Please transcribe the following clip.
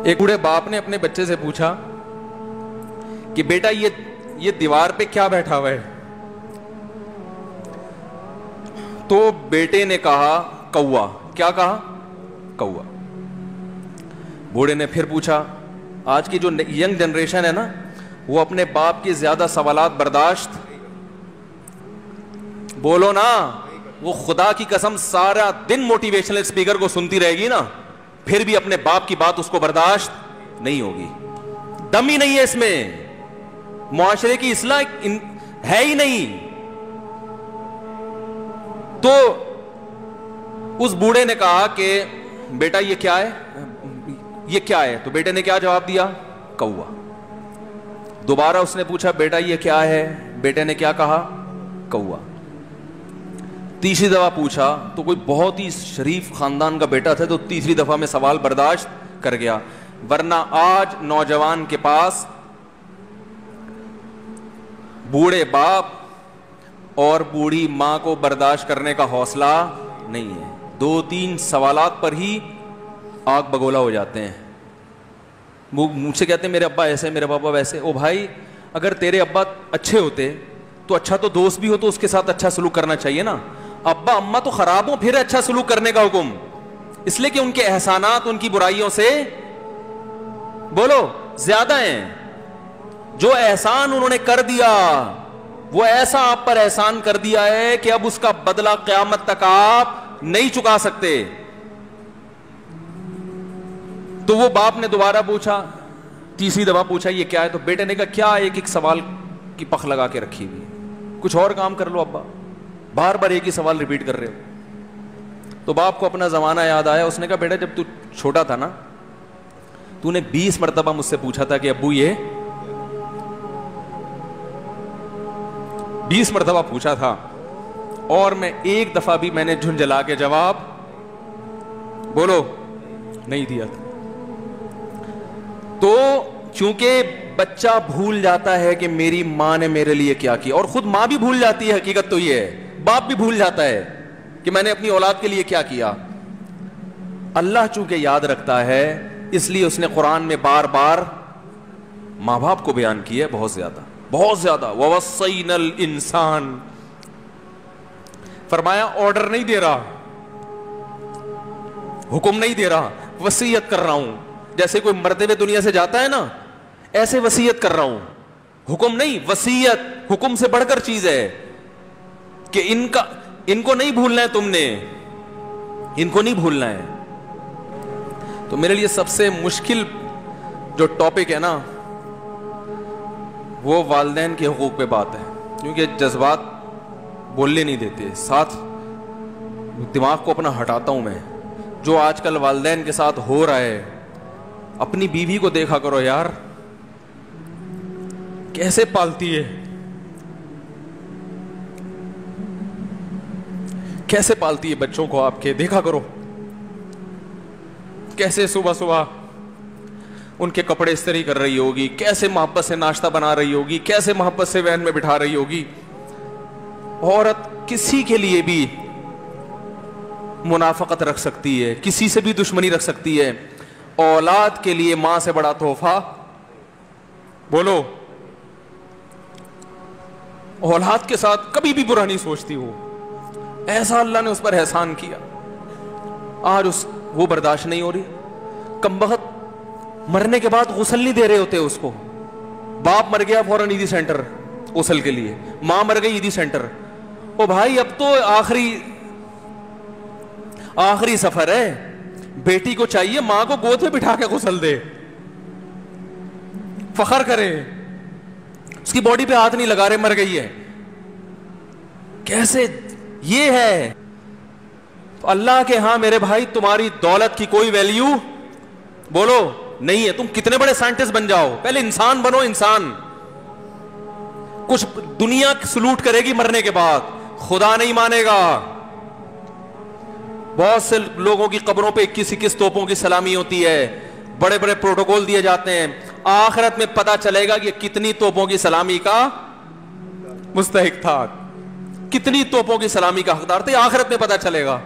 ایک بوڑھے باپ نے اپنے بچے سے پوچھا کہ بیٹا یہ دیوار پہ کیا بیٹھا ہوا ہے؟ تو بیٹے نے کہا کوا. کیا کہا؟ کوا. بوڑھے نے پھر پوچھا. آج کی جو ینگ جنریشن ہے نا, وہ اپنے باپ کے زیادہ سوالات برداشت, بولو نا, وہ خدا کی قسم سارا دن موٹیویشنل اسپیکر کو سنتی رہے گی نا, پھر بھی اپنے باپ کی بات اس کو برداشت نہیں ہوگی. دم ہی نہیں ہے اس میں, معاشرے کی اصلاح ہے ہی نہیں. تو اس بوڑھے نے کہا کہ بیٹا یہ کیا ہے, یہ کیا ہے؟ تو بیٹے نے کیا جواب دیا؟ کوا. دوبارہ اس نے پوچھا بیٹا یہ کیا ہے؟ بیٹے نے کیا کہا؟ کوا. تیسری دفعہ پوچھا تو کوئی بہت ہی شریف خاندان کا بیٹا تھا, تو تیسری دفعہ میں سوال برداشت کر گیا. ورنہ آج نوجوان کے پاس بوڑھے باپ اور بوڑھی ماں کو برداشت کرنے کا حوصلہ نہیں ہے. 2-3 سوالات پر ہی آگ بگولا ہو جاتے ہیں. مجھ سے کہتے ہیں میرے ابا ایسے, میرے پاپا ویسے. او بھائی, اگر تیرے ابا اچھے ہوتے تو اچھا تو دوست بھی ہو تو اس کے ساتھ اچھا سلوک کرنا چاہیے نا. ابا اماں تو خراب ہوں پھر اچھا سلوک کرنے کا حکم, اس لیے کہ ان کے احسانات ان کی برائیوں سے بولو زیادہ ہیں. جو احسان انہوں نے کر دیا وہ ایسا آپ پر احسان کر دیا ہے کہ اب اس کا بدلہ قیامت تک آپ نہیں چکا سکتے. تو وہ باپ نے دوبارہ پوچھا, تیسری دفعہ پوچھا یہ کیا ہے؟ تو بیٹے نے کہا کیا ایک سوال کی پخ لگا کے رکھی ہوئی, کچھ اور کام کر لو ابا, بار بار ایک ہی سوال ریپیٹ کر رہے ہو. تو باپ کو اپنا زمانہ یاد آیا. اس نے کہا بیٹا جب تو چھوٹا تھا نا, تو نے 20 مرتبہ مجھ سے پوچھا تھا کہ ابو یہ 20 مرتبہ پوچھا تھا, اور میں ایک دفعہ بھی میں نے جھنجھلا کے جواب بولو نہیں دیا تھا. تو چونکہ بچہ بھول جاتا ہے کہ میری ماں نے میرے لیے کیا کیا, اور خود ماں بھی بھول جاتی ہے, حقیقت تو یہ ہے, باپ بھی بھول جاتا ہے کہ میں نے اپنی اولاد کے لیے کیا کیا. اللہ چونکہ یاد رکھتا ہے اس لیے اس نے قرآن میں بار بار ماں باپ کو بیان کیا ہے, بہت زیادہ بہت زیادہ. وَوَصَّيْنَا الْإِنسَانَ, فرمایا آرڈر نہیں دے رہا, حکم نہیں دے رہا, وصیت کر رہا ہوں. جیسے کوئی مرتے ہوئے دنیا سے جاتا ہے نا, ایسے وصیت کر رہا ہوں, حکم نہیں. وصیت حکم سے بڑھ کر چیز ہے کہ ان کو نہیں بھولنا ہے, تم نے ان کو نہیں بھولنا ہے. تو میرے لیے سب سے مشکل جو ٹاپک ہے نا وہ والدین کے حقوق پہ بات ہے, کیونکہ جذبات بولنے نہیں دیتے. ساتھ دماغ کو اپنا ہٹاتا ہوں میں. جو آج کل والدین کے ساتھ ہو رہا ہے, اپنی بیوی کو دیکھا کرو یار, کیسے پالتی ہے, کیسے پالتی ہے بچوں کو آپ کے, دیکھا کرو کیسے صبح صبح ان کے کپڑے استری کر رہی ہوگی, کیسے محبت سے ناشتہ بنا رہی ہوگی, کیسے محبت سے وین میں بٹھا رہی ہوگی. عورت کسی کے لیے بھی منافقت رکھ سکتی ہے, کسی سے بھی دشمنی رکھ سکتی ہے. اولاد کے لیے ماں سے بڑا تحفہ بولو, اولاد کے ساتھ کبھی بھی برا نہیں سوچتی ہو. ایسا اللہ نے اس پر احسان کیا, آج وہ برداشت نہیں ہو رہی. کمبخت مرنے کے بعد غسل نہیں دے رہے ہوتے اس کو. باپ مر گیا فوراً عیدی سینٹر غسل کے لیے, ماں مر گئی عیدی سینٹر. او بھائی اب تو آخری سفر ہے, بیٹی کو چاہیے ماں کو گود میں بٹھا کے غسل دے, فخر کرے, اس کی باڈی پہ ہاتھ نہیں لگا رہے, مر گئی ہے. کیسے یہ ہے اللہ کے ہاں میرے بھائی, تمہاری دولت کی کوئی ویلیو بولو نہیں ہے. تم کتنے بڑے سائنٹسٹ بن جاؤ, پہلے انسان بنو. انسان کچھ دنیا سلوٹ کرے گی مرنے کے بعد, خدا نہیں مانے گا. بہت سے لوگوں کی قبروں پہ 21 توپوں کی سلامی ہوتی ہے, بڑے بڑے پروٹوکول دیے جاتے ہیں. آخرت میں پتا چلے گا کہ کتنی توپوں کی سلامی کا مستحق تھا, کتنی توپوں کی سلامی کا حقدار تھے, آخرت میں پتا چلے گا.